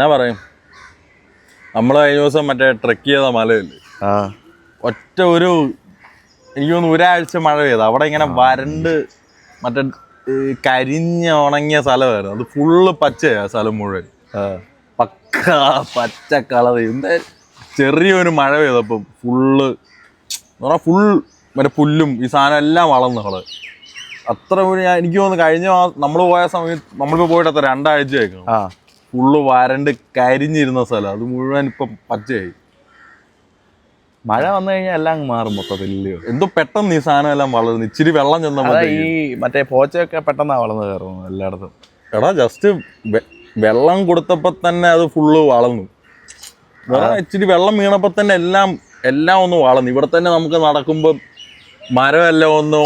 എന്നാ പറയും, നമ്മൾ കഴിഞ്ഞ ദിവസം മറ്റേ ട്രെക്ക് ചെയ്ത മലയില്ലേ, ഒറ്റ ഒരു എനിക്ക് തോന്നുന്നു ഒരാഴ്ച മഴ പെയ്ത അവിടെ ഇങ്ങനെ വരണ്ട് മറ്റേ കരിഞ്ഞ ഉണങ്ങിയ സ്ഥലമായിരുന്നു. അത് ഫുള്ള് പച്ചയാ സ്ഥലം മുഴുവൻ, പക്ക പച്ച കളർ. എന്താ ചെറിയൊരു മഴ പെയ്തപ്പം ഫുള്ള് ഫുൾ മറ്റേ പുല്ലും ഈ സാധനം എല്ലാം വളർന്നു കള്. അത്ര എനിക്ക് തോന്നുന്നു കഴിഞ്ഞ നമ്മൾ പോയ സമയത്ത്, നമ്മളിപ്പോൾ പോയിട്ട് അത്ര 2 ആഴ്ചയായിരിക്കും, ഫുള്ള് വരണ്ട് കരിഞ്ഞിരുന്ന സ്ഥലം അത് മുഴുവൻ ഇപ്പം പച്ചയായി. മഴ വന്നു കഴിഞ്ഞാൽ എല്ലാം മാറും മൊത്തത്തിൽ. എന്തോ പെട്ടെന്ന് ഈ സാധനം എല്ലാം വളർന്നു. ഇച്ചിരി വെള്ളം ചെന്നപ്പോ ഈ മറ്റേ പോച്ചയൊക്കെ പെട്ടെന്നാ വളർന്നു കയറുന്നു എല്ലായിടത്തും. എടാ ജസ്റ്റ് വെള്ളം കൊടുത്തപ്പോ തന്നെ അത് ഫുള്ള് വളർന്നു. ഇച്ചിരി വെള്ളം വീണപ്പോ തന്നെ എല്ലാം ഒന്ന് വളർന്നു. ഇവിടെ തന്നെ നമുക്ക് നടക്കുമ്പോ മരമെല്ലാം ഒന്ന്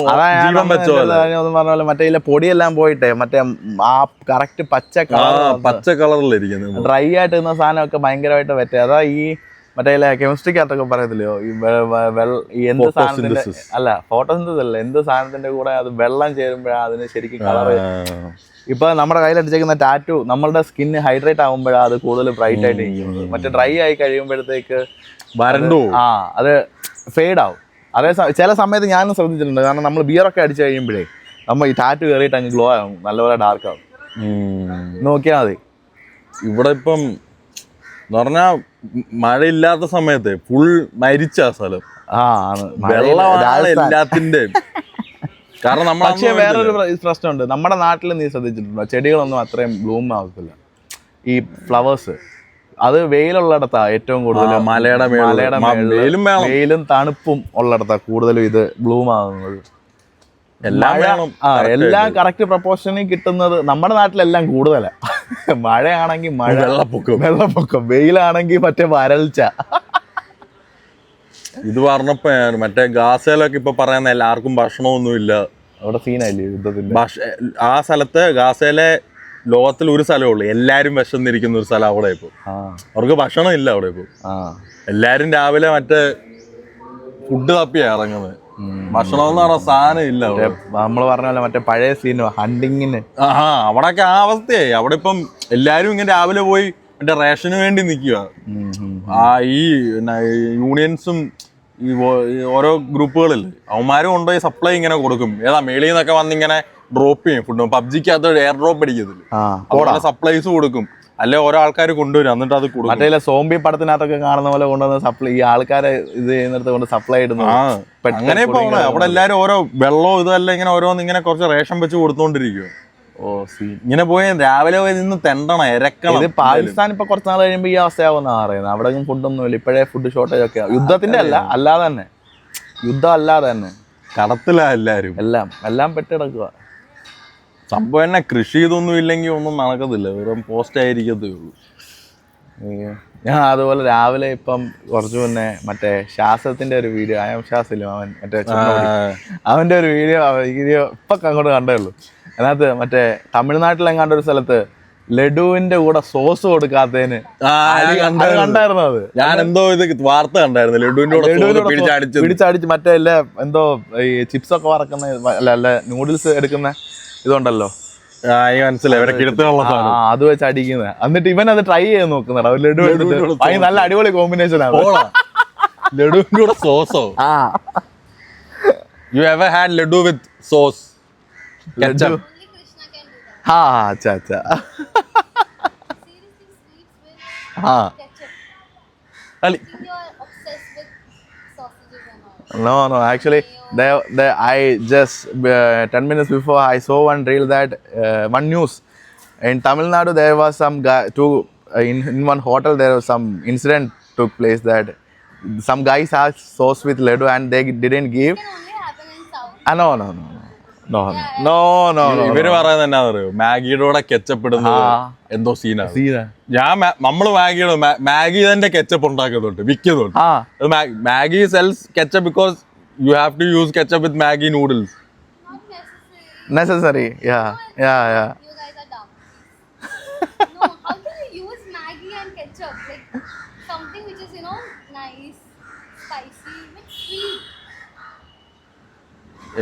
ജീവൻ വെച്ചോ പറഞ്ഞ മറ്റേ പൊടിയെല്ലാം പോയിട്ടെ മറ്റേ ആ കറക്റ്റ് പച്ച കളറിലിരിക്കുന്നത് ഡ്രൈ ആയിട്ട് ഇരുന്ന സാധനമൊക്കെ ഭയങ്കരമായിട്ട് പറ്റേ. അതാ ഈ മറ്റേ കെമിസ്ട്രിക്കകത്തൊക്കെ പറയത്തില്ലയോ, ഈ എന്ത് സാധനത്തിന്റെ അല്ല ഫോട്ടോസിന്തസിസ് അല്ല, എന്ത് സാധനത്തിന്റെ കൂടെ അത് വെള്ളം ചേരുമ്പോഴാണ് അതിന് ശരിക്കും കളർ. ഇപ്പൊ നമ്മുടെ കയ്യിലടിച്ചേക്കുന്ന ടാറ്റു നമ്മളുടെ സ്കിന്ന് ഹൈഡ്രേറ്റ് ആകുമ്പോഴാണ് അത് കൂടുതൽ ബ്രൈറ്റ് ആയിട്ട് ഇരിക്കുന്നത്. മറ്റേ ഡ്രൈ ആയി കഴിയുമ്പോഴത്തേക്ക് വരണ്ടു അത് ഫെയ്ഡ് ആവും. അതേ ചില സമയത്ത് ഞാനും ശ്രദ്ധിച്ചിട്ടുണ്ട്. കാരണം നമ്മൾ ബിയറൊക്കെ അടിച്ചു കഴിയുമ്പോഴേ നമ്മൾ ഈ ടാറ്റു കയറിയിട്ട് അങ്ങ് ഗ്ലോ ആകും, നല്ലപോലെ ഡാർക്ക് ആകും. നോക്കിയാൽ മതി. ഇവിടെ ഇപ്പം എന്ന് പറഞ്ഞാ മഴയില്ലാത്ത സമയത്ത് ഫുൾ മരിച്ച സ്ഥലം, വെള്ളമാണ് എല്ലാത്തിന്റെ. കാരണം നമ്മൾ പക്ഷേ വേറൊരു പ്രശ്നമുണ്ട്, നമ്മുടെ നാട്ടിൽ നീ ശ്രദ്ധിച്ചിട്ടുണ്ടോ, ചെടികളൊന്നും അത്രയും ബ്ലൂം ആകത്തില്ല. ഈ ഫ്ലവേഴ്സ് അത് വെയിലുള്ളിടത്താ ഏറ്റവും കൂടുതൽ, മലയുടെ വെയിലും തണുപ്പും ഉള്ളിടത്താ കൂടുതലും ഇത് ബ്ലൂം ആകുന്നത്. എല്ലാം കറക്റ്റ് പ്രപ്പോർഷനിൽ കിട്ടുന്നത് നമ്മുടെ നാട്ടിലെല്ലാം കൂടുതലാ. മഴയാണെങ്കിൽ മഴ, വെള്ളപ്പൊക്കം, വെയിലാണെങ്കിൽ മറ്റേ വരൾച്ച. ഇത് പറഞ്ഞപ്പോ മറ്റേ ഗാസയിലൊക്കെ ഇപ്പൊ പറയുന്ന എല്ലാവർക്കും ഭക്ഷണമൊന്നുമില്ല. അവിടെ സീനായില്ലേ യുദ്ധത്തിന്റെ. ആ സ്ഥലത്ത് ഗാസയിലെ ലോകത്തിൽ ഒരു സ്ഥലമേ ഉള്ളൂ എല്ലാരും വിശന്നിരിക്കുന്ന ഒരു സ്ഥലം അവിടെ ഇപ്പൊ. അവർക്ക് ഭക്ഷണം ഇല്ല അവിടെ ഇപ്പൊ. എല്ലാരും രാവിലെ മറ്റേ ഫുഡ് തപ്പിയാ ഇറങ്ങുന്നത്. ഭക്ഷണം എന്ന് പറഞ്ഞ സാധനം ഇല്ല. നമ്മള് പറഞ്ഞ പോലെ മറ്റേ പഴയ സീനോ ഹണ്ടിങ്ങിന് അവിടെയൊക്കെ ആ അവസ്ഥയായി. അവിടെ ഇപ്പം എല്ലാരും ഇങ്ങനെ രാവിലെ പോയി മറ്റേ റേഷന് വേണ്ടി നിൽക്കുക. ഈ യൂണിയൻസും ഈ ഓരോ ഗ്രൂപ്പുകളില്ലേ അവന്മാരും കൊണ്ടുപോയി സപ്ലൈ ഇങ്ങനെ കൊടുക്കും. ഏതാ മേളിൽ നിന്നൊക്കെ വന്നിങ്ങനെ ഡ്രോപ്പ് ചെയ്യും ഫുഡ്. പബ്ജിക്കകത്ത് എയർ ഡ്രോപ്പ് അടിക്കത്തില്ല, സപ്ലൈസ് കൊടുക്കും. അല്ലെ ഓരോ ആൾക്കാർ കൊണ്ടുവരും, എന്നിട്ട് അത് കൊടുക്കും. മറ്റേ സോംബി പടത്തിനകത്തൊക്കെ കാണുന്ന പോലെ കൊണ്ടുവന്ന് സപ്ലൈ ഈ ആൾക്കാരെ ഇത് ചെയ്യുന്നിടത്ത് കൊണ്ട് സപ്ലൈ ഇടുന്നു. അങ്ങനെ പോകണേ. അവിടെ എല്ലാരും ഓരോ വെള്ളവും ഇതല്ല ഇങ്ങനെ ഓരോന്ന് ഇങ്ങനെ കുറച്ച് റേഷൻ വെച്ച് കൊടുത്തോണ്ടിരിക്കും. ഇങ്ങനെ പോയി രാവിലെ പോയി നിന്ന് തെണ്ടണം, ഇരക്കണം. ഇത് പാകിസ്ഥാൻ ഇപ്പൊ കുറച്ച് നാൾ കഴിയുമ്പോ ഈ അവസ്ഥയാവുന്ന പറയുന്നത്. അവിടെ ഫുഡൊന്നുമില്ല, ഇപ്പോഴേ ഫുഡ് ഷോർട്ടേജ് ഒക്കെ. യുദ്ധത്തിന്റെ അല്ല, അല്ലാതെ തന്നെ, യുദ്ധം അല്ലാതെ തന്നെ കടത്തിലാ എല്ലാരും, എല്ലാം പെട്ടിടക്കുക. സംഭവം തന്നെ കൃഷി ഇതൊന്നും ഇല്ലെങ്കിൽ ഒന്നും നടക്കത്തില്ല, വെറും പോസ്റ്റ് ആയിരിക്കത്തേ ഉള്ളൂ. ഞാൻ അതുപോലെ രാവിലെ ഇപ്പം കുറച്ചു മുന്നേ മറ്റേ ശാസ്ത്രത്തിന്റെ ഒരു വീഡിയോ, ശാസ്ത്രം അവൻ മറ്റേ അവന്റെ ഒരു വീഡിയോ ഇപ്പൊ അങ്ങോട്ട് കണ്ടേ ഉള്ളൂ. അതിനകത്ത് മറ്റേ തമിഴ്നാട്ടിലെങ്ങാണ്ട് ഒരു സ്ഥലത്ത് ലഡുവിന്റെ കൂടെ സോസ് കൊടുക്കാത്തതിന് കണ്ടായിരുന്നു. അത് ഞാൻ എന്തോ ഇത് വാർത്ത കണ്ടായിരുന്നു. ലഡുവിന്റെ പിടിച്ചടിച്ച് മറ്റേ എന്തോ ഈ ചിപ്സ് ഒക്കെ വറക്കുന്ന അല്ല നൂഡിൽസ് എടുക്കുന്ന ഇതുണ്ടല്ലോ, അത് വെച്ച് അടിക്കുന്നത്. എന്നിട്ട് ഇവൻ അത് ട്രൈ ചെയ്ത് നോക്കുന്നുണ്ട്. ലഡു എടുത്തിട്ട് നല്ല അടിപൊളി കോമ്പിനേഷൻ ആണ്. ലഡുവിന്റെ കൂടെ സോസോ? You ever had laddu with sauce? ketchup? अच्छा अच्छा. No, actually I just 10 minutes before I saw one reel that one news in Tamil Nadu. There was some guy in one hotel, there was some incident took place that some guys had sauce with laddu and they didn't give. It can only happen in South. No. ഇവര് പറയുന്നത് എന്നാ അറിയോ, മാഗിയുടെ കൂടെ ketchup ഇടുന്നത് എന്തോ സീനാണ്. നമ്മള് Maggi തന്നെ കെച്ചപ്പ് ഉണ്ടാക്കുന്നുണ്ട്, വിൽക്കുന്നുണ്ട്. Maggi sells ketchup because you have to use ketchup with Maggi noodles. Necessary. Yeah. You guys are dumb. No, how can you use Maggi and ketchup? Like something which is, nice, spicy, but sweet.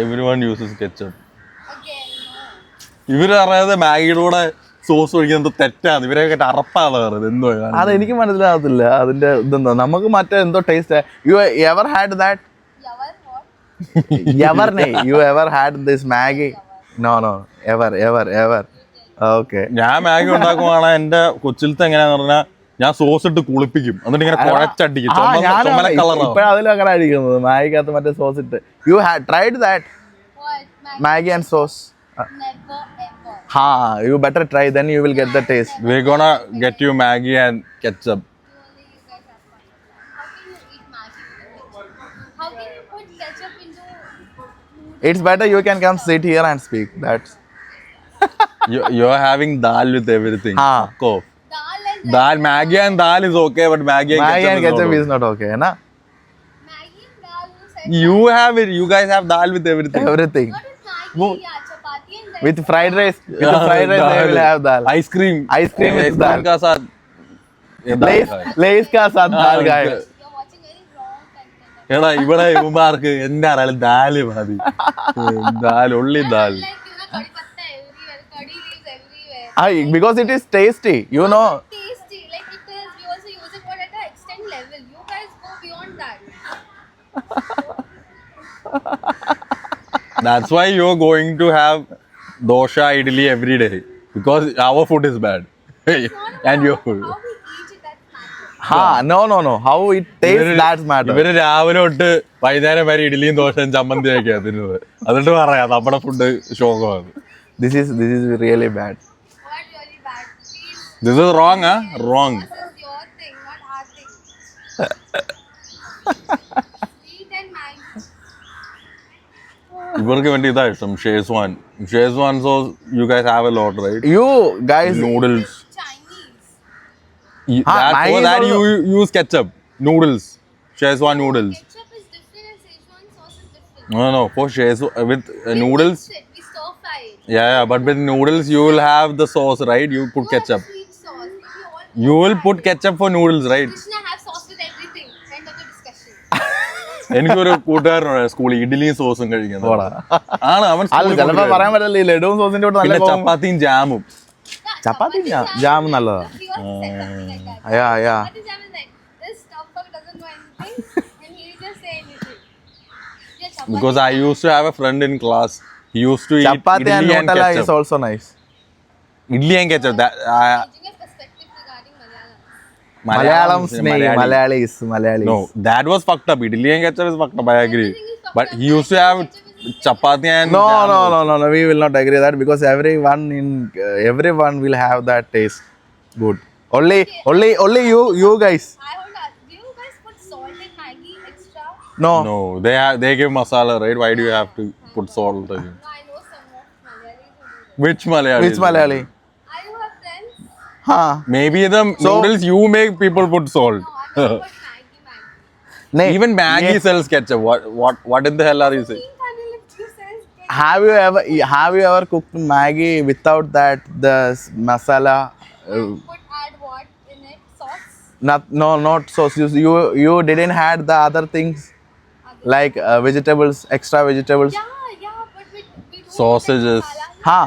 Everyone uses ketchup. Again, no. ഇവര് അറിയാതെ മാഗിയുടെ കൂടെ sauce ഒഴിക്കുന്നത് തെറ്റാണ്, ഇവരെയൊക്കെ അറപ്പാണ് പറയുന്നത്. എന്തോ അതെനിക്ക് മനസ്സിലാകത്തില്ല അതിന്റെ ഇതെന്താ. നമുക്ക് മറ്റേ എന്തോ taste. U ever had that? You ever had this Maggi? No, ever. Okay. ഞാൻ മാഗി ഉണ്ടാക്കുവാണ് എന്റെ കൊച്ചിലത്തെ എങ്ങനെയാന്ന് പറഞ്ഞാൽ ഞാൻ സോസ് ഇട്ട് കുളിപ്പിക്കും, എന്നിട്ട് ഇങ്ങനെ കുഴച്ചടിക്കും, ചുമല കളറാവും. ഇപ്പഴും അതിലും അങ്ങനെ അടിക്കുന്നത് മാഗിക്കകത്ത് മറ്റേ സോസ് ഇട്ട്. You had tried that Maggi and sauce? Never ever. Ha, you better try, then you will get the taste. We're gonna get you Maggi and ketchup. Only you guys have fun with that. How can you eat Maggi with ketchup? How can you put ketchup into food? It's better you can come sit here and speak. That's You're having dal with everything. Ha. Fuck off. Dal and Dal, Maggi and dal is okay, but Maggi and Maggi and ketchup ketchup is is not okay, na? Maggi and dal. You said You have it. You guys have dal with everything. Everything. not with Maggi. Yeah, chapati and rice. With fried rice, they will have dal. Ice cream. Ice cream with dal. का साथ ये दाल Lays, खाए. Lays ka saath dal guys. You're watching very wrong content. എടാ ഇവിടെ ഇവന്മാർക്ക് എന്താ അറിയാം, ദാല് മതി. Dal, only dal. Like curry patta everywhere, curry leaves everywhere. Because it is tasty, you know. Tasty, like it is. We also use it, but at an extent level. You guys go beyond that. That's why you're going to have dosha, idli every day, because our food is bad. And your food. How we eat it, that matters. Ha, no. How it tastes, that matters. ഇവര് രാവിലെ തൊട്ട് വൈകുന്നേരം വരെ ഇഡ്ഡലിയും ദോശയും ചമ്മന്തിയൊക്കെയാ തിന്നുന്നത്. എന്നിട്ട് പറയാം നമ്മുടെ food ശോകമാണ്. This is really bad. What really bad? Please, This is wrong, huh? Wrong. this is your thing, not our thing. Eat and Maggi. ഇവർക്ക് വേണ്ടി ഇതാ ഇഷ്ടം, Schezwan sauce. You guys have a lot, right? You guys, Noodles. Chinese. For Maggi that is you use ketchup. Noodles. Szechuan noodles. Ketchup is different and Szechuan sauce is different. No. For Szechuan, with noodles. We mix it, we stir fry it. Yeah, but with noodles you will have the sauce, right? You put You ketchup. have sweet sauce. We all You will put ketchup for noodles, right? Krishna have sauce with everything. End of the discussion. എനിക്കൊരു കൂട്ടുകാരനാണ് സ്കൂളിൽ ഇഡ്ഡലിയും സോസും കഴിക്കുന്നത്. പോടാ. ആണ് അവൻ അല്ല ചിലപ്പോ പറയാൻ പറ്റില്ല, ഈ ലഡുവും സോസിന്റെ കൂടെ പിന്നെ നല്ല ചപ്പാത്തിയും ജാമും. Yeah, ചപ്പാത്തി jam ജാം നല്ലതാ. We also said something like that. Yeah. Chapati jam is like, this stuffer doesn't know anything and he'll just say anything. Yeah, chapati Because I used to have a friend in class. He used to eat Chapati and idli and Nutella is ketchup. also nice. Idli and ketchup. changing a perspective regarding Malayalam. Malayalis. No, that was fucked up. Idli and ketchup is fucked up. I agree. Everything is fucked But up. he used to have chapati and No, jam. no. We will not agree that, because everyone will have that taste. Good. Only you guys. I want to ask, do you guys put salt in Maggi extra? No. No, they give masala, right? Why do you have to put salt again? No, I know some of Malayalis who do that. Which Malayali? Which Malayali? I do have friends. Huh. Maybe the noodles you make people put salt. No, I don't put Maggi. Nee. Even Maggi sells ketchup. What in the hell are you saying? Have you ever cooked Maggi without that the masala? Add what in it? Sauce? Not sauce. You didn't had the other things like vegetables, extra vegetables. Yeah, but we do Sausages. Like masala. Ha.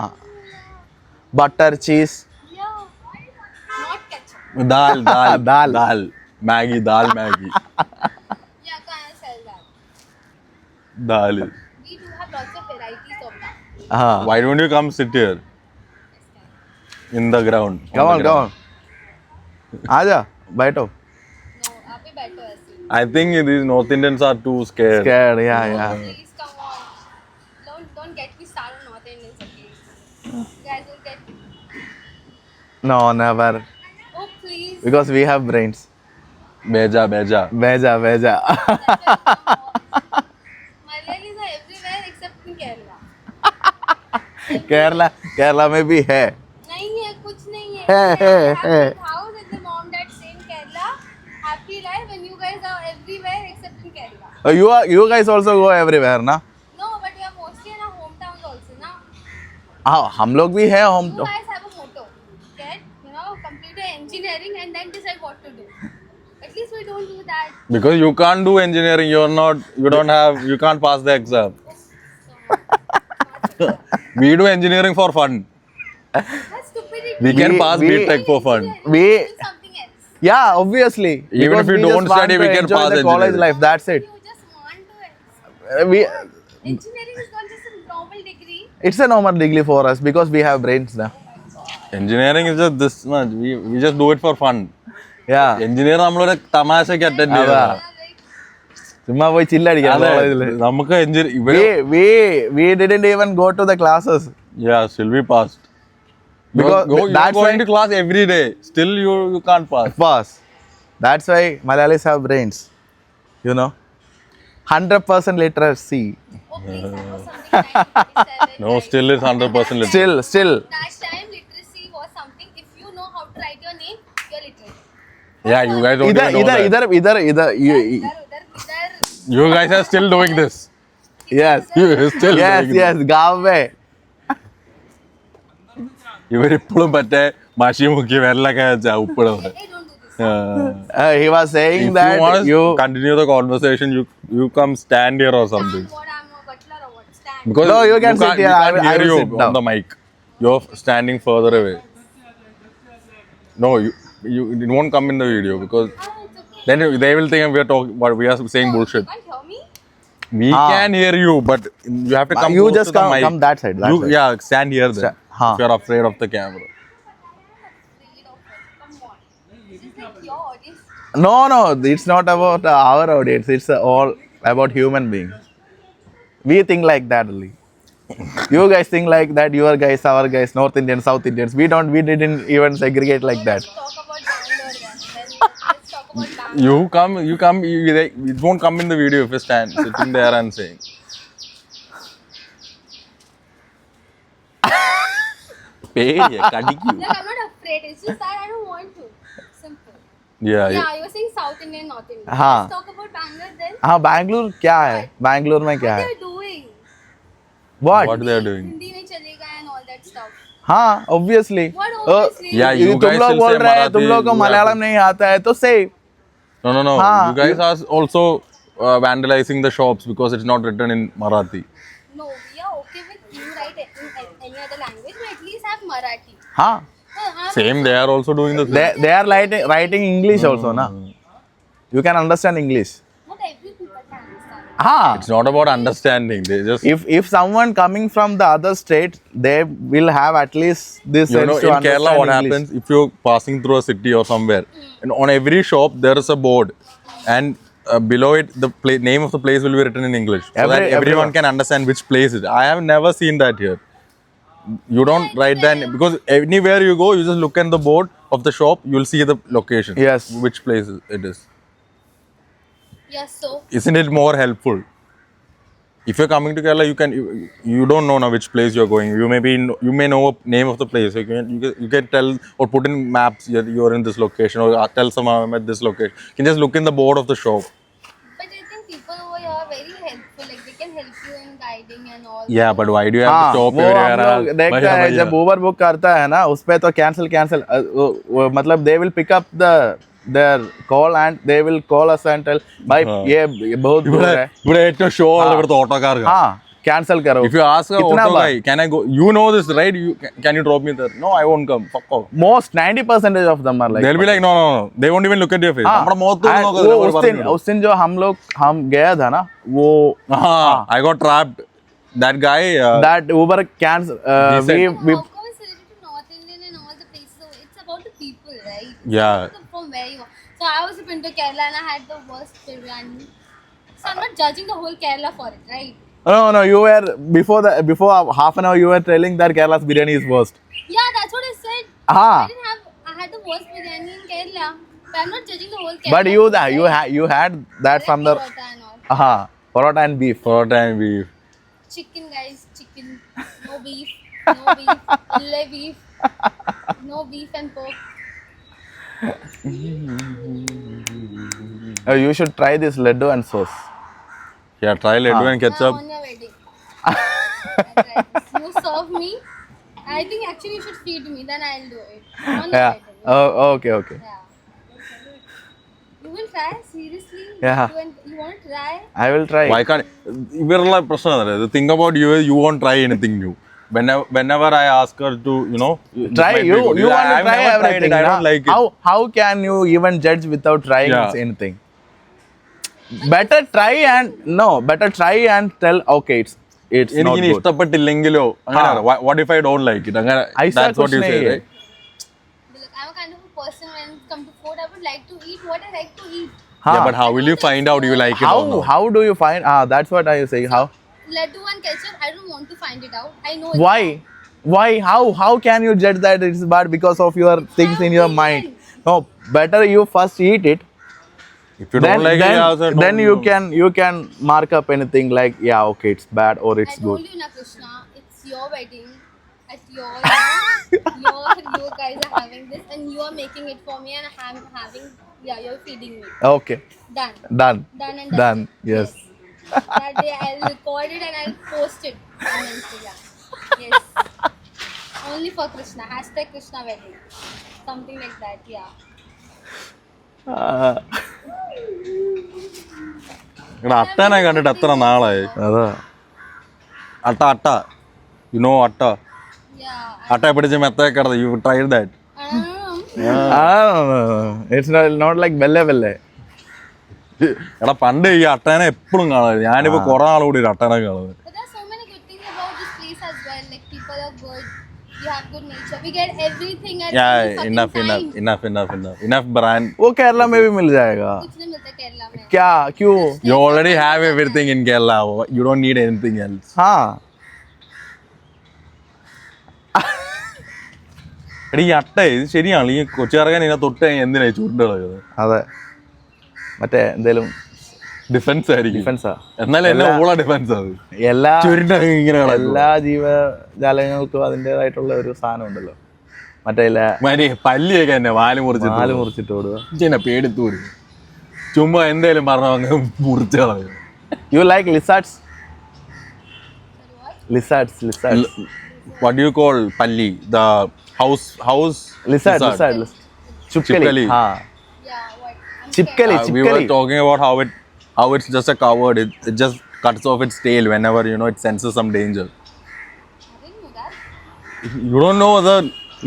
Butter, cheese. Yeah, not ketchup. Dal. Dal. Maggi. Yeah, can I sell that? Dal. We do have lots of varieties of that. Why don't you come sit here in the ground? Come on. Aja, baito. No, आप ही बैठो ऐसे. I think these North Indians are too scared. Scared, yeah. Please come on. Don't get me started on North Indians, okay? You guys will get. No, never. Oh please. Because we have brains. Beja. Veja. Malayalis are everywhere except in Kerala. Kerala में भी है. नहीं है, कुछ नहीं है. है. House and the mom dad stay in Kerala. Happy life, and you guys are everywhere except in Kerala. You guys also go everywhere, na? No, but we are mostly in our hometowns also, na. हम लोग भी है home. You guys have a motto. Get, complete your engineering and then decide what to do. At least we don't do that. Because you can't do engineering. You can't pass the exam. We do engineering for fun. That's stupidity. We can pass B.Tech for fun. We Do something else. yeah, obviously. Even Because if we just don't want study, to we can enjoy pass the college engineering. life. That's it. You just want to. We Engineering is not just a normal degree. it's a normal degree for us because we have brains now. Engineering is just this much. We just do it for fun. Yeah. Engineer നമ്മളൊരു തമാശക്ക് attend അതാ. ചെയ്തതാണ്. ചുമ്മാ പോയി ചില്ലടിക്കാം അതെ, കോളേജില്. നമുക്ക് We didn't even go to the classes still we passed. because You're that's going why to class every day. Still you can't pass. pass. That's why Malayalis have brains. You know, 100% literacy. Oh, please, that was something 1957. No, still it's 100% literate. Still. That time literacy was something. If you know how to write your name, you're literate. Yeah, you guys don't even know that. Either. Idhar. You guys are still doing this. Yes. You're still doing this. Yes. Gave. ഇവരിപ്പോഴും മറ്റേ മഷി മുക്കി വെള്ളമൊക്കെ ഉപ്പിടുന്നത്. Hey, don't do this. He was saying If that you want you. to continue the conversation, you come stand here or something. What, I'm a butler or what? Stand. Because No, you can sit can't- here. we I can't will- I hear will you sit on down. the mic. You're standing further away. No, it won't come in the video because Oh, it's okay. then they will think we are talking, but we are saying bullshit. You can't hear me? We can hear you, but you have to come. You close just to the mic. come that side. That You side. yeah, stand here then. Huh. If you're afraid of the camera. Afraid of it. Come on. This is like your audience. No, it's not about our audience. It's all about human beings. We think like that only. You guys think like that. Your guys, our guys, North Indians, South Indians. We didn't even segregate like that. Let's talk about Bangalore then. Let's talk about Bangalore. You come. It won't come in the video if you stand sitting there and saying. പേടിയാ, കടിക്കൂ. Like, I'm not afraid. It's just that I don't want to. Simple. Yeah. Yeah, you were saying South Indian, North Indian. हाँ. Let's talk about Bangalore then. हाँ, Bangalore क्या है? Bangalore में क्या What है? they're doing. What they are doing? Hindi mein chalega and all that stuff. हाँ, obviously. What obviously? Yeah, ये you तुम guys लोग will बोल say रहे हैं, तुम Marathi, लोग को you have मलयालम to- नहीं आता है तो say. No. हाँ, You guys are also vandalizing the shops because it's not written in Marathi. No, we are okay with you write in any other language, but at least have Marathi. हाँ, Same, they are also doing the same. they are writing English also ना. You can understand English. Not every people can understand. हाँ. It's not about understanding. They just If someone coming from the other state, they will have at least this you sense know to in Kerala understand what English. happens if you're passing through a city or somewhere, and on every shop there is a board, and below it the name of the place will be written in English, so that everyone everyone. can understand which place it is. I have never seen that here. You don't write that because anywhere you go, you just look at the board of the shop, you'll see the location. Yes. Which place it is. Yes, so Isn't it more helpful? If you're coming to Kerala, you don't know now which place you're going. You may know a name of the place. You can tell or put in maps you're in this location, or tell someone I'm at this location. You can just look in the board of the shop. but I think people over here are very helpful. Like they can help you in guiding and all. Yeah, but why do you have हाँ, to stop वो हम लोग everywhere? देखते हैं जब Uber book करता है ना उस पे तो कैंसिल मतलब they will pick up their call and they will call us and tell भाई ये बहुत दूर है ഇവിടെ ഏറ്റവും ഷോ ഉള്ള ഇവിടുത്തെ ഓട്ടോക്കാർക്ക്. हाँ कैंसिल करो If you ask a कितना auto bar? guy, can I go? You know this, right? Can you drop me there? No, I won't come. Fuck off. most 90% of them are like They'll be like, no. They won't even look at your face. हाँ, നമ്മുടെ മുഖത്ത് and നോക്കാതെ वो അവർ उस പറഞ്ഞു दिन വിടും. उस दिन जो हम गया था ना वो I got trapped. That guy. that Uber cancel He said- we How come it's related to North Indian and all the places? So it's about the people, right? Yeah. It's about from where you are. So I was been to Kerala and I had the worst biryani. So I'm not judging the whole Kerala for it, right? no you were before half an hour you were telling that Kerala's biryani is worst Yeah, that's what I said. Ah. I had the worst biryani in Kerala. But I'm not judging the whole Kerala. but you had that from the Paratha and all. parota and beef Paratha and beef. Chicken, guys, chicken. No beef. No beef. Ille beef. No beef and pork. you should try this laddu and sauce Yeah, try laddu and ketchup. On your wedding. You serve me. I think actually you should feed me. Then I'll do it. On your yeah wedding. okay Yeah. You will try? Seriously? Yeah. You want to try? I will try Why can't? ഇവരുള്ള പ്രശ്നം അതല്ലേ. The thing about you is you won't try anything new. whenever I ask her to, you know, this Try might be you good. you want to I've try never tried everything. it. I na? don't like it. How can you even judge without trying Yeah. anything? Better try and tell okay it's not എനിക്കിനി good. ഇഷ്ടപ്പെട്ടില്ലെങ്കിലോ അങ്ങനെ what if I don't like it അങ്ങനെ ऐसा that's what कुछ you say, नहीं है. right? Look, I'm a kind of a person when it comes to food, I would like to eat what I like to eat. Yeah, but how will you find out you like it or not? How do you find that's what I say. How Laddu and ketchup, I don't want to find it out. I know why how can you judge that it's bad because of your things in your mind? No, better you first eat it. If you don't like it, you also don't then you can mark up anything like yeah okay it's bad or I it's told good. you na Krishna, it's your wedding. At your, you guys are having this and you are making it for me and I'm having, yeah, you're feeding me. Okay, Done. done. Done and Done, yes. That day I'll record it and I'll post it on Instagram. Yes. Only for Krishna. Hashtag Krishna wedding. Something like that, yeah. ഇവിടെ അട്ടനെ കണ്ടിട്ട് എത്ര നാളായി. അതാ അട്ട you know അട്ട Yeah. അട്ടയെ പിടിച്ച് മെത്തേ കിടന്ന് you tried that? it's not like belle. എടാ പണ്ട് ഈ അട്ടേനെ എപ്പോഴും കാണുന്നത്. ഞാനിപ്പോ കുറെ നാൾ കൂടി ഒരു അട്ടേനെ കാണുന്നത്. But there's so many good things about this place as well. Like people are good. You have good nature. We get everything at any fucking time. enough brand. वो केरला में भी मिल जाएगा. कुछ नहीं मिलता केरला में. क्या क्यों? You already have everything in Kerala. You don't need anything else. हाँ എടാ ഈ അട്ട ഇത് ശരിയാണ്. ഈ കൊച്ചുകാരൻ ഇതിനെ തൊട്ട് കഴിഞ്ഞാൽ എന്തിനാ ചുരുണ്ട് കളയുന്നത്? അതെ മറ്റേ എന്തേലും ഡിഫൻസ് ആയിരിക്കും. ഡിഫൻസാ എന്നാലും എല്ലാം ഓള ഡിഫൻസ് അത് എല്ലാ ചുരുണ്ട ഇങ്ങനെ കളയും. എല്ലാ ജീവജാലങ്ങൾക്കും അതിൻ്റെതായിട്ടുള്ള ഒരു സാധനം ഉണ്ടല്ലോ മറ്റേ മരി പല്ലിയൊക്കെ തന്നെ വാല് മുറിച്ചിട്ട് ഓടുക. മുറിച്ചിട്ട് പേടിത്തു കൊടുക്കും. ചുമ്മാ എന്തേലും പറഞ്ഞ അങ്ങ് മുറിച്ച് കളയും. You like lizards? Lizards What do you call palli? The house lizard chipkali. हाँ Yeah, what? I'm ചിപ്കലി We were talking about how it's just a coward. It just cuts off its tail whenever it senses some danger. I didn't know that. You don't know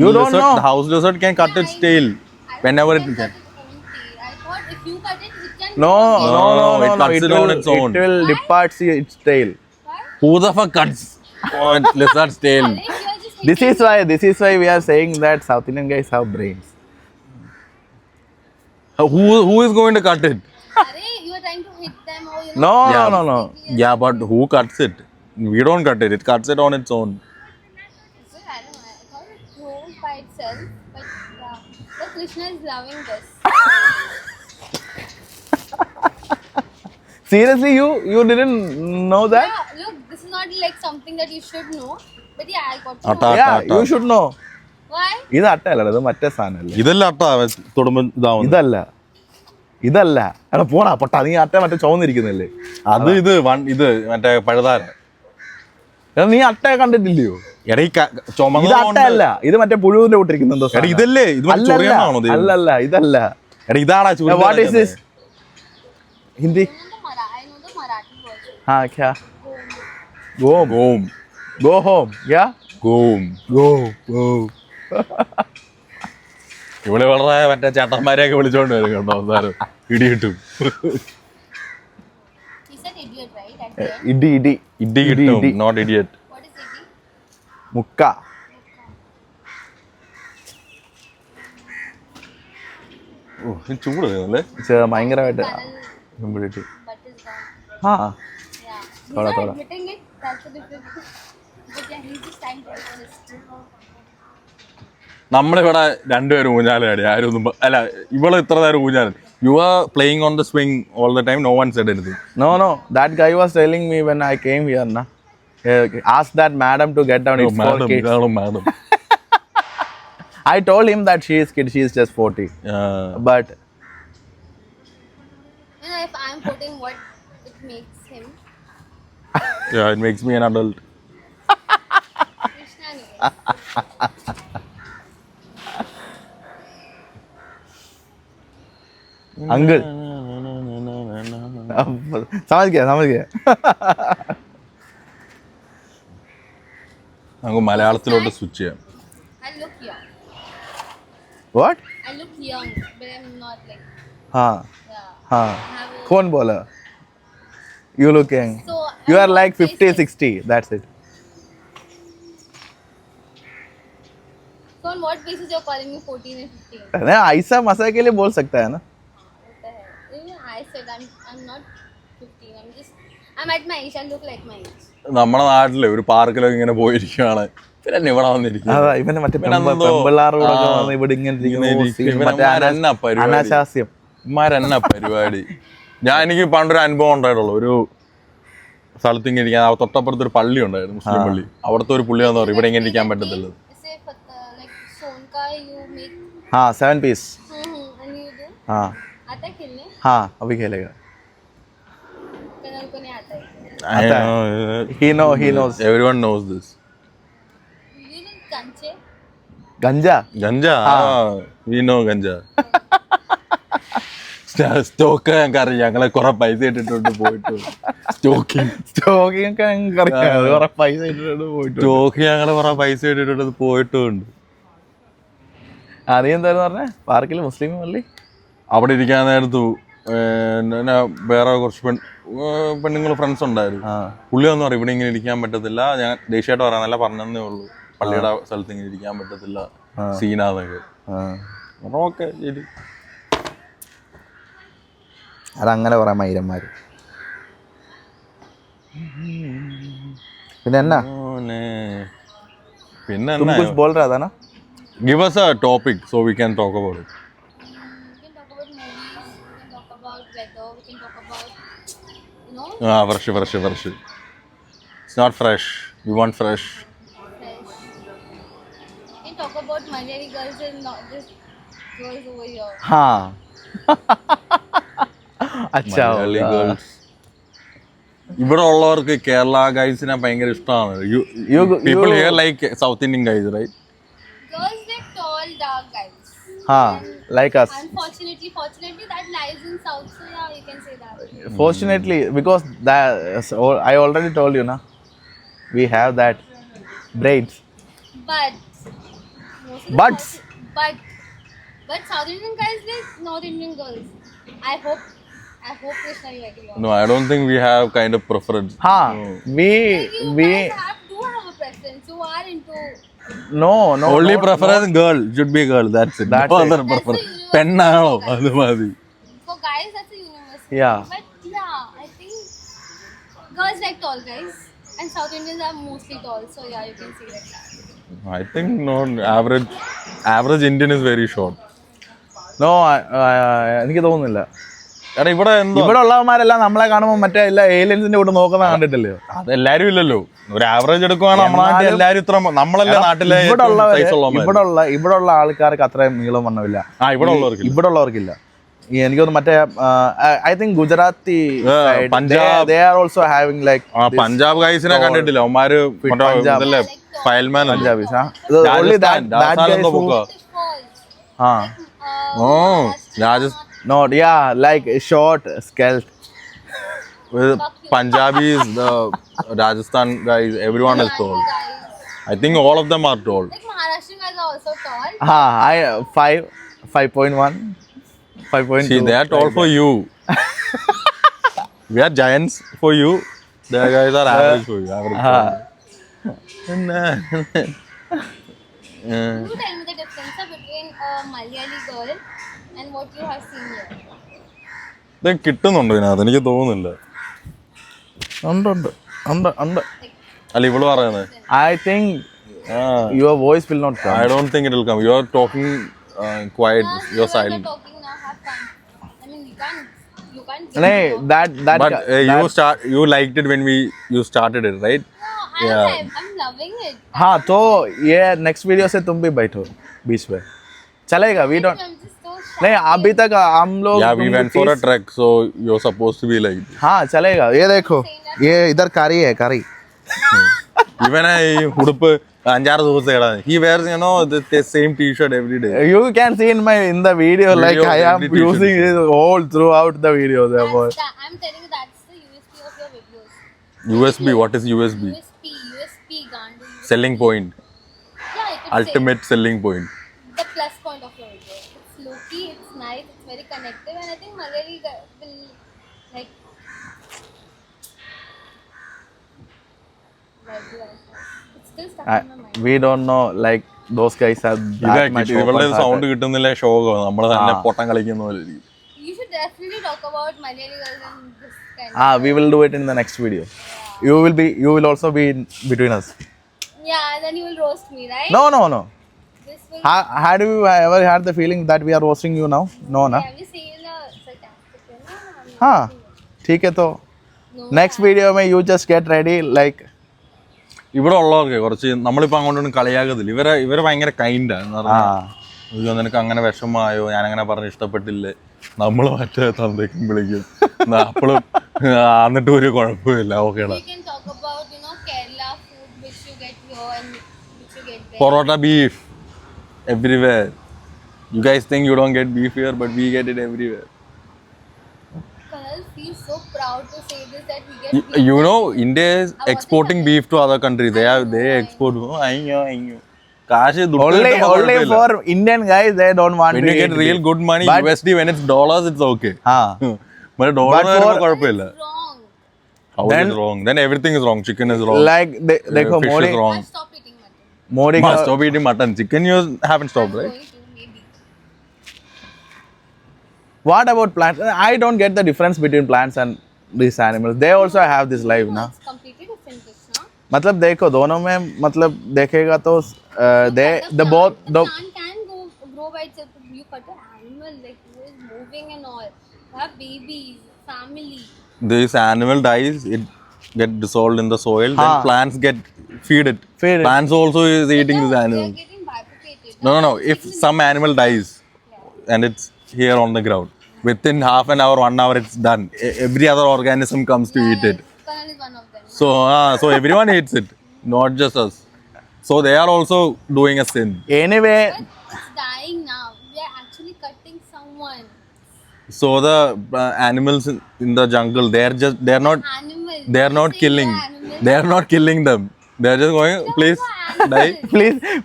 You don't know? the house lizard can cut its tail whenever it can can. cut its own tail. I thought if you cut it, it can. No, it cuts it on its own. It will depart its tail. What? Who the fuck cuts lizard's tail? Like you're just This is why we are saying that South Indian guys have brains. Who is going to cut it? Arey, you are trying to hit them or you know. No. Yeah, but who cuts it? We don't cut it. It cuts it on its own. So, I don't know. I thought it grows by itself, but yeah. But Krishna is loving this. Seriously, you didn't know that? Yeah, look, this is not like something that you should know, but yeah, I got to Atta. know. Yeah, you should know. Why? ഇത് അട്ടയല്ല, ഇത് മറ്റേ സാധനല്ലേ. ഇതല്ല അട്ട തൊടുമ്പോ ഇതാവുന്നത്. ഇതല്ല എടാ പോടാ പൊട്ടാ, നീ അട്ട മറ്റേ ചുവന്നിരിക്കുന്നില്ലേ അത് ഇത് മറ്റേ പഴുതാര. എടാ നീ അട്ടയെ കണ്ടിട്ടില്ലയോ? എടാ ഈ ചുമന്ന ഇത് അട്ടയല്ല, ഇത് മറ്റേ പുഴുവിന്റെ കൂട്ടിരിക്കുന്ന എന്തോ എടാ ഇതല്ലേ ഇത് ചൊറിയാണോ? അല്ലല്ല ഇതല്ല. എടാ ഇതാടാ what is this? Hindi? I know the Marathi version. हाँ क्या? Gom. Go home. Yeah? Go. ഇവിടെ വളരെ മറ്റേ ചേട്ടന്മാരെയൊക്കെ വിളിച്ചോണ്ട് വരും കേട്ടോ. അവസാനം ഇടി കിട്ടും. He said idiot, right? At the end. ഇടി ഇടി കിട്ടും, not idiot. What is idi? മുക്ക. ചൂട് അല്ലേ? ഭയങ്കരമായിട്ട് Tunnel, but is gone. ആ Yeah. He's Thoda, not thoda. admitting it. That's the difference. But yeah, he's just trying to resist. നമ്മളിവിടെ രണ്ടുപേരും ഊഞ്ഞാലാടി. ആരും ഒന്നും അല്ല ഇവള് ഇത്ര നേരം ഊഞ്ഞാൽ. You are playing on the swing all the time. No one said anything. No. That guy was telling me when I came here, na. Ask that madam to get down. It's 4 kids. Madam. I told him that she is kid. She is just 40. But You know, if I'm putting what it makes him, Yeah, it makes me an adult. Krishna knows. uncle. समझ गया. നമുക്ക് മലയാളത്തിലോട്ട് switch ചെയ്യാം. I look young. What? I look young, but I'm not like. हाँ Yeah. हाँ I have a, कौन बोला? You look young. so You on are like what 50, basis- 60. That's it. So on what basis you're calling me 14 and 15? नहीं ऐसा मसा के लिए बोल सकता है ना. What the hell? Even I said I'm not 15. I'm at my age. I look like my age. നമ്മുടെ നാട്ടിലെ ഒരു പാർക്കിലൊക്കെ ഇങ്ങനെ പോയിരിക്കുകയാണ്, പിന്നെ ഇവിടെ വന്നിരിക്കുന്നത്. അതാ ഇവന് മറ്റേ ഇവനെന്തോ, പെമ്പിള്ളാരോട് ആ, വന്ന് ഇവിടെ ഇങ്ങനെ ഇരിക്കുന്നു. മറ്റേ ഇവനെന്നാ പരിപാടി? അനാശാസ്യം. ഇമാരെന്നാ പരിപാടി? എനിക്ക് പണ്ടൊരു അനുഭവം ഉണ്ടായിട്ടുള്ളൂ. ഒരു സ്ഥലത്ത് ഇങ്ങനെ ഇരിക്കാൻ, തൊട്ടപ്പുറത്ത് ഒരു പള്ളി ഉണ്ടായിരുന്നു, മുസ്ലിം പള്ളി. അവിടുത്തെ ഒരു പുള്ളിയാന്ന് പറയും ഇവിടെ ഇങ്ങനെ ഇരിക്കാൻ പറ്റത്തില്ല. Say like sonka you make. हाँ 7 piece. And you do. हाँ आता है खेलने? हाँ अभी खेलेगा. कनल को नहीं आता है. He knows. Everyone knows this. You know कंचे? गंजा. Ganja, we know ganja. Stock ഞങ്ങൾക്ക് അറിയാം, ഞങ്ങളെ കുറെ പൈസ ഇട്ടിട്ടുണ്ട് പോയിട്ട്. സ്റ്റോക്കിങ് ഒക്കെ ഞങ്ങൾക്ക് അറിയാം. കുറെ പൈസ ഇട്ടിട്ട് പോയിട്ട്. സ്റ്റോക്ക് ഞങ്ങള് കുറെ പൈസ ഇട്ടിട്ടുണ്ട് പോയിട്ടുണ്ട്. നീ എന്തായിരുന്നു പറഞ്ഞേ? പാർക്കിൽ മുസ്ലിം പള്ളി അവിടെ ഇരിക്കാൻ നേരത്തു പിന്നെ വേറെ കുറച്ച് പെണ്ണുങ്ങൾ ഫ്രണ്ട്സ് ഉണ്ടായിരുന്നു. പുള്ളി ഒന്നും പറയും ഇവിടെ ഇങ്ങനെ ഇരിക്കാൻ പറ്റത്തില്ല. ഞാൻ ദേഷ്യമായിട്ട് പറയാനല്ല, പറഞ്ഞതേ ഉള്ളൂ, പള്ളിയുടെ സ്ഥലത്ത് ഇങ്ങനെ ഇരിക്കാൻ പറ്റത്തില്ല, സീനാന്നൊക്കെ. ഓക്കെ ശരി. അതങ്ങനെ കുറെ മൈരന്മാര്. പിന്നെ എന്നാ പിന്നെ तुम कुछ बोल रहा था ना? give us a topic so we can talk about it. We can talk about movies. We can talk about weather. We can talk about, you know, Fresh. It's not fresh. We want fresh. fresh. We can talk about Malayali girls and not just girls over here. हाँ अच्छा Malayali girls. ഇവിടെ ഉള്ളവർക്ക് കേരള ഗൈസിനെ ഭയങ്കര ഇഷ്ടമാണ്. People here like South Indian guys, right? Girls like tall, dark guys. हाँ like us. Unfortunately, that lies in South. So yeah, you can say that. Fortunately, because that I already told you na, we have that braids. But most of the Buts. but South Indian guys like North Indian girls. I hope Krishna you like it. No, I don't think we have kind of preference. हाँ You we guys do have a preference. You are into. no Only no, preference girl should be girl. That's it. That's No it. other preference. പെണ്ണാണോ അത് മതി. For guys, that's a universal. Yeah. But yeah, I think girls like tall guys, and South Indians are mostly tall. So yeah, you can see like that. I think no average Indian is very short. no എനിക്ക് തോന്നുന്നില്ല. എടാ ഇവിടെ എന്തോ ഇവിടെ ഉള്ളവന്മാരെല്ലാം നമ്മളെ കാണുമ്പോൾ മറ്റേ എല്ലാ ഏലിയൻസിന്റെ കൂടെ നോക്കുന്ന കണ്ടിട്ടില്ലയോ? അതെല്ലാരും ഇല്ലല്ലോ. ഒരു ആവറേജ് എടുക്കുവാണ് നമ്മുടെ നാട്ടിൽ എല്ലാരും ഇത്ര, നമ്മളല്ലേ നാട്ടിലെ ഇവിടെ ഉള്ള ആൾക്കാർക്ക് അത്രയും നീളം വണ്ണമില്ല. ഇവിടെ ഉള്ളവർക്ക് ഇവിടെ ഉള്ളവർക്കില്ല. എനിക്കൊന്ന് മറ്റേ I think Gujarati Punjab they are also having like Punjab ഗൈസിനെ കണ്ടിട്ടില്ല. അവന്മാര് ഇതല്ലേ ഫയൽമാൻ Punjabis, huh? only that guys who Fish falls. हाँ Rajasthan no yeah like short scalp. Punjabis, the Rajasthan guys, everyone is tall. Guys. I think all of them are tall. Like Maharashtrian guys are also tall. I 5.1 5.2. See, they are tall for you. We are giants for you. The guys are average for you. Average for you. You tell me the difference between a Malayali girl and what you have seen here. ഇത് കിട്ടുന്നുണ്ടോ ഇതിനകത്ത്? എനിക്ക് തോന്നുന്നില്ല. ഉണ്ട് അല്ല ഇവള് പറയുന്നത് I think your voice will not come. I don't think it will come. You are talking quiet. Now, You're see, when silent. you're talking now, have fun. I mean, you can't. Nee, that But you liked it when you started it, right? No, Yeah. I'm loving it. हाँ तो ये next video से तुम भी बैठो बीच में, चलेगा? We don't I'm just so shy. नहीं अभी तक हम लोग Yeah, we तुमको went for a tease- trek, so you're supposed to be like this. हाँ चलेगा. ये देखो ये इधर कारी है कारी. ഇവനെ ഈ ഉടുപ്പ് 5-6 ദിവസം ഇടാൻ. He wears, the same t-shirt every day. You can see in the video like I am every t-shirt. using it all throughout the video. Therefore, I'm telling you that's the USP of your videos. USB, what is USB? USP, Gandu. selling point, Yeah, you could ultimate selling point. say the plus point of your video. It's low-key, it's nice, it's very connective, and I think Malayali will like. What do I say? It's still stuck in my mind. We don't know, like those guys are that much ഇവളുടെ sound open-hearted. കിട്ടുന്നില്ല ശോകം നമ്മൾ തന്നെ പൊട്ടം കളിക്കുന്ന പോലെ ഇരിക്കും. You should definitely talk about Malayali girls and this kind We will do it in the next video. You will also be in between us. Yeah, then you will roast me, right? No. This will. Had you ever had the feeling that we are roasting you now? No, na? Have you seen a sarcastic way? No, I'm not हाँ doing it. ठीक है तो No, next video में you just get ready like ഇവിടെ ഉള്ളവർക്ക് കുറച്ച് നമ്മളിപ്പോൾ അങ്ങോട്ടൊന്നും കളിയാക്കത്തില്ല. ഇവരെ ഭയങ്കര കൈൻഡാണ് എന്ന് പറഞ്ഞാൽ നിനക്ക് അങ്ങനെ വിഷമമായോ, ഞാനങ്ങനെ പറഞ്ഞ് ഇഷ്ടപ്പെട്ടില്ലേ, നമ്മൾ മറ്റേ തന്തയ്ക്കും വിളിക്കും അപ്പോഴും എന്നിട്ട് ഒരു കുഴപ്പമില്ല. ഓക്കേടാ. We can talk about Kerala food which you get here and which you get there. Parotta beef everywhere. You guys think you don't get beef here, but we get it everywhere. Kanal feels so proud to say this that we get beef. You know, India is exporting beef to other countries. They export. അയ്യോ കാശ് only for Indian guys they don't want when to you get eat real beef. good money But- USD when it's dollars it's okay. But dollar But for- കുഴപ്പമില്ല. Wrong. How is it wrong? Then everything is wrong. Chicken is wrong. Like देखो Fish Modi is wrong. I'll stop eating mutton. Modi Must stop eating mutton. Chicken you haven't stopped, I'm right? going to maybe. what about plants? I don't get the difference between plants and these animals. They also have this life No, ना. it's completely different, Krishna. मतलब देखो दोनों में मतलब देखेगा तो they the both The the plant can grow by itself. You cut an animal like who is moving and all. You have babies, family. This animal dies, it get dissolved in the soil. Then plants get feed it. Plants also is eating this They animal. are getting bifurcated. No. If some animal dies and it's here on the ground, within half an hour, 1 hour, it's done. Every other organism comes to eat it. Kanal is one of them. So everyone eats it, not just us. So they are also doing a sin. anyway But it's dying now. We are actually cutting someone. So the animals in the jungle, they're not Animals. they're not Say killing. they're animals. They're not killing them. They're just going, please die.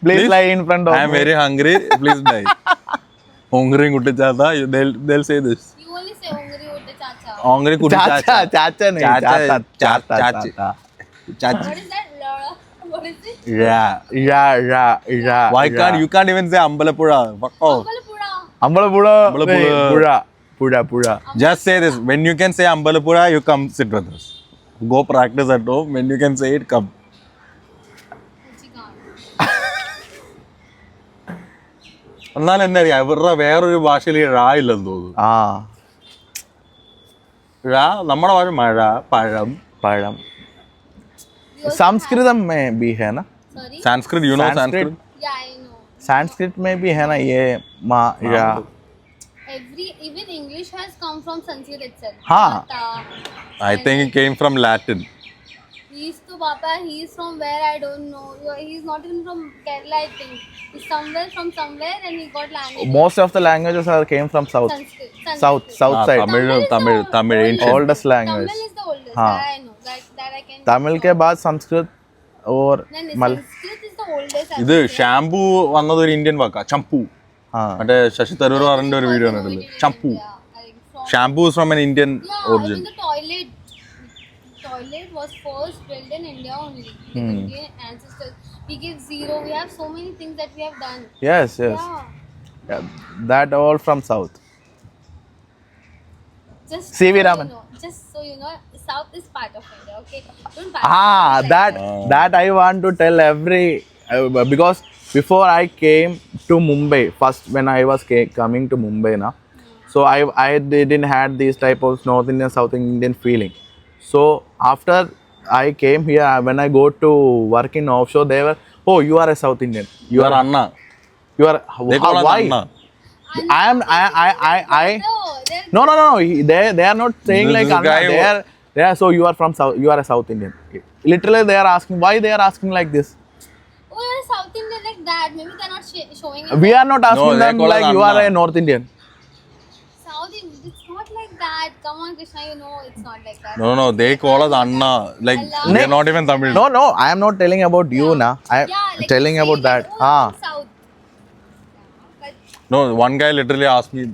please lie in front of I am me. very hungry. Please die. Hungry kuttichata. They'll say this. You only say hungry with the chacha. Hungry चाचा चाचा नहीं चाचा चाचा chachi. चाचा What is that? Laura? What is it? Yeah. Why can't you can't even say Ambalapura? Fuck off. Ambalapura. अम्बलपुड़ा अम्बलपुड़ा। पुड़ा Just say this. When you can say Ambalapura, you come sit with us. Go practice at home. When you can say it, come. Which you can't. എന്നാലും എന്താ അറിയാം ഇവരുടെ വേറൊരു ഭാഷയിൽ ഴ ഇല്ലെന്ന് തോന്നുന്നു. ഴ നമ്മുടെ ഭാഷ മഴ പഴം पढ़म संस्कृतम में भी है ना Sorry? Sanskrit you know Sanskrit? Sanskrit Yeah, I know. Sanskrit में भी है ना ये माँ या Even English has come from Sanskrit itself. हाँ. Mata. I think it came from Latin. He's to Papa, he's from where I don't know. He's not even from Kerala, I think. He's somewhere and he got language. most of the languages are came from south Sanskrit. south side Tamil ancient. oldest language Tamil is the oldest. हाँ. I know. That I can. Tamil के बाद संस्कृत और Then मल Sanskrit is the oldest. I ഇത് think. Shampoo വന്നത് ഒരു Indian വാക്കാ ചമ്പു. हाँ മറ്റേ ശശി തരൂർ പറഞ്ഞ ഒരു വീഡിയോ കണ്ടിട്ടില്ലേ ചമ്പു. Yeah, I think from. Shampoo is from an Indian Yeah, origin. even the toilet was first built in India only. The Indian ancestors. We give zero. We have so many things that we have done. yes Yeah. Yeah, that all from south Just C.V. so Raman. you know, just so you know, South is part of India. Okay. Don't pass it like that I want to tell every because before I came to Mumbai first when I was coming to Mumbai na so I didn't had this type of North Indian South Indian feeling. So after I came here, when I go to work in offshore, they were, oh, you are a South Indian. You are Anna. You are. They call us Why? Anna. I am. I. No, they're No. They are not saying This like is Anna. guy They are. So you are from South. You are a South Indian. Literally, they are asking why they are asking like this. oh, you're a South Indian like that. Maybe they're not showing it. We are not asking they them call us like you are Anna. a North Indian. South Indian. It's not like that. Come on, Krishna, you know it's not like that. No, they call us Anna. Like, they're not even Tamil. No, I am not telling about you, na. I am Yeah, like telling you about say, that. like, oh, Ah. I'm South. But No, one guy literally asked me,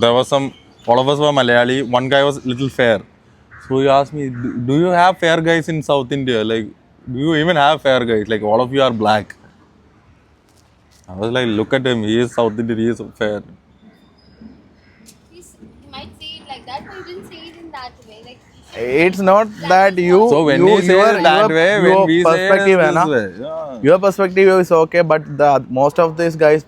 there was some, all of us were Malayali, one guy was little fair. So he asked me, do you have fair guys in South India? Like, do you even have fair guys? Like, all of you are black. I was like, look at him, he is South Indian, he is fair. you might say it like that, but you didn't say it in that way. Like, It's not that you. So when you, he says your, it that your, way, your when we say it perspective, is hai na? this way. Yeah. Your perspective is okay, but the most of these guys'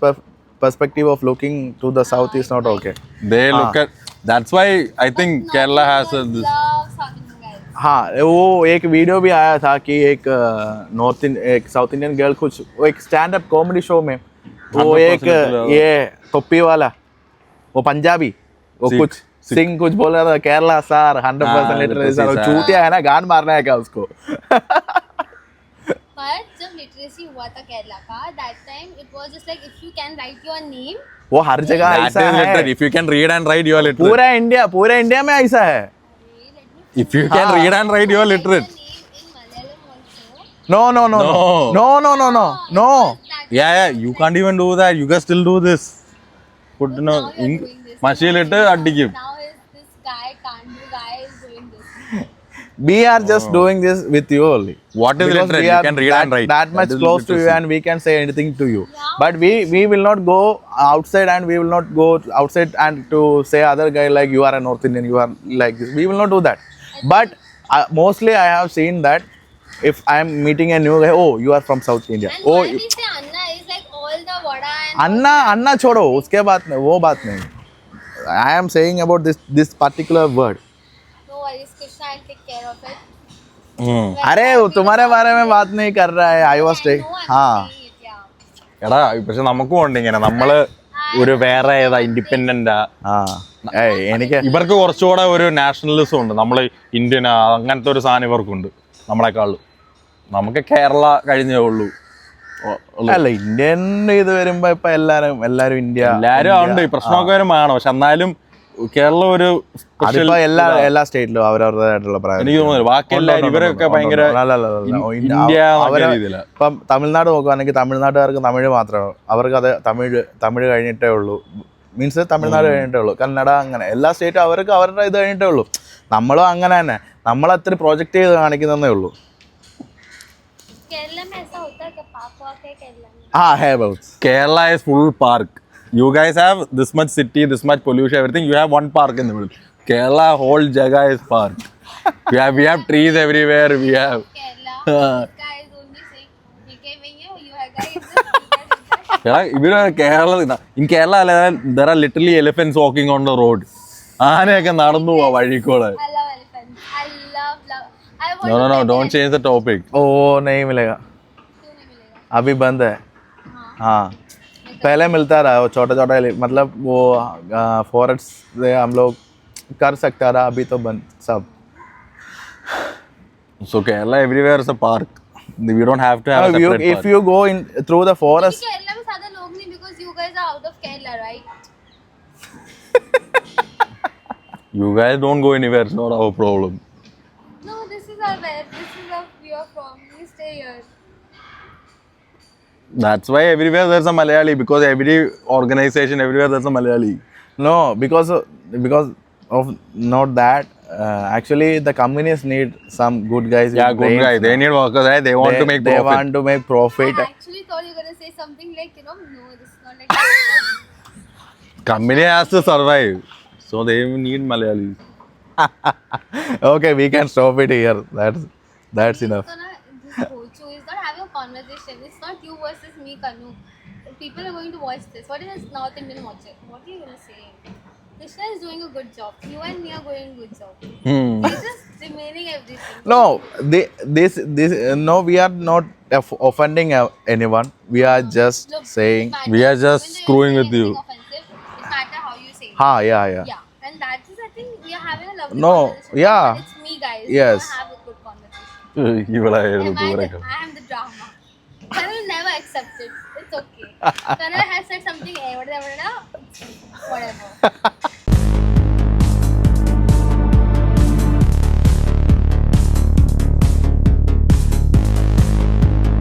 perspective of looking to the south is not okay. They look at, that's why I think Kerala has this. love South Indian guys. हाँ वो एक video भी आया था कि एक एक south Indian girl कुछ वो एक स्टैंड अप कॉमेडी शो में वो 100% एक ये टोपी वाला वो पंजाबी वो सिख, कुछ सिंह कुछ बोल रहा था केरला सर 100% लिटरेसी सर वो चूतिया है ना गान मारना है क्या उसको But जब literacy हुआ था केरला का, that time it was just like if you can write your name. वो हर जगह That ऐसा is है literate. If you can read and write, you are literate. पूरे इंडिया में ऐसा है If you can read and write, you are literate. Name in Malayalam also. No. Yeah, you can't even do that. You can still do this. Put Now no, you're doing this. മഷിയിലിട്ട് അടിക്കും. Now is this guy, Kandu guy is doing this. We are just doing this with you only. What is Because literate? we You are can read and write. that much is close to you literacy. and we can say anything to you. Yeah. But we will not go outside and we will not go outside and to say other guy like you are a North Indian, you are like this. We will not do that. But mostly I have seen that if I am meeting a new guy, oh you are from South India. And Oh why we say Anna is like all the vada and अन्ना छोड़ो उसके बात नहीं वो बात नहीं. I am saying about this particular word. no worries, Krishna, I'll take care of it. अरे तुम्हारे बारे में बात नहीं कर रहा है. I was I saying know I'm हाँ saying it, yeah. എടാ പക്ഷെ നമുക്കും ഉണ്ട് ഇങ്ങനെ നമ്മള് ഒരു വേറെ ഏതാ ഇൻഡിപെൻഡന്റാ എനിക്ക് ഇവർക്ക് കുറച്ചുകൂടെ ഒരു നാഷണലിസം ഉണ്ട് നമ്മൾ ഇന്ത്യൻ അങ്ങനത്തെ ഒരു സാധനം ഇവർക്കുണ്ട് നമ്മളെക്കാളും നമുക്ക് കേരള കഴിഞ്ഞേ ഉള്ളൂ അല്ല ഇന്ത്യൻ ഇത് വരുമ്പോ ഇപ്പൊ എല്ലാരും ഇന്ത്യ എല്ലാരും ഉണ്ട് ഈ പ്രശ്നമൊക്കെ വരുമാണ് പക്ഷെ എന്നാലും കേരളം ഒരു അതിപ്പോ എല്ലാ സ്റ്റേറ്റിലും അവരവരുടേതായിട്ടുള്ള പ്രായം എനിക്ക് തോന്നുന്നു ബാക്കി എല്ലാവരും ഇവരൊക്കെ ഭയങ്കര ഇന്ത്യ അവരെ രീതിയില ഇപ്പം തമിഴ്നാട് നോക്കുകയാണെങ്കിൽ തമിഴ്നാട്ടുകാർക്ക് തമിഴ് മാത്രമേ അവർക്ക് അത് തമിഴ് കഴിഞ്ഞിട്ടേ ഉള്ളൂ മീൻസ് തമിഴ്നാട് കഴിഞ്ഞിട്ടേ ഉള്ളൂ കന്നഡ അങ്ങനെ എല്ലാ സ്റ്റേറ്റും അവർക്ക് അവരുടെ ഇത് കഴിഞ്ഞിട്ടേ ഉള്ളൂ നമ്മളും അങ്ങനെ തന്നെ നമ്മളത്ര പ്രോജക്റ്റ് ചെയ്ത് കാണിക്കുന്നതേ ഉള്ളൂ केरला में ऐसा होता है कि पार्क वाक है केरला में? हाँ है बहुत Kerala is full park. You guys have this much city, this much pollution, everything. You have one park in the middle. Kerala whole jaga is park. we have trees everywhere. We have. Kerala, this guy is only saying, "Okay, भैया, you are guys this, you guys that." In Kerala, there are literally elephants walking on the road. ആനയൊക്കെ നടന്നു പോവാ വഴിക്കൂടെ. I love elephants. I love. I want No, to pet don't change the topic. ओ नहीं मिलेगा क्यों नहीं मिलेगा? अभी बंद है हाँ. हाँ पहले मिलता रहा वो छोटा मतलब वो फॉरेस्ट से हम लोग कर सकता रहा अभी तो बंद सब So Kerala everywhere is a park. We don't have to have a separate if park. you go in through the forest Kerala में ज़्यादा लोग नहीं because you guys are out of Kerala, right? You guys don't go anywhere. It's not our problem. No, this is our where. This is where we are from. We stay here. That's why everywhere there's a Malayali because every organization everywhere there's a Malayali. no because of not that actually the companies need some good guys Yeah, with good brains. guy. They need workers, right? They want to make they profit. want to make profit I actually thought you were gonna say something like, no, this is not like that. Company has to survive, so they need Malayalis. okay we can stop it here that's enough So now, this Gochu is not having a conversation. It's not you versus me, Kanu. People are going to watch this. What is this North Indian watching? What are you gonna say? Krishna is doing a good job. You and me are doing a good job. He's just remaining everything. no this no we are not offending anyone we are just Look, saying it matters. We are just When you're screwing saying with you. anything offensive, it matters how you say it. ha yeah Yeah, and that is, I think, we are having a lovely No, conversation. yeah. It's me, guys. Yes. We have a good conversation. ഇവളായിരുന്നു I am the drama. Karan will never accept it. It's okay. Karan has said something, whatever.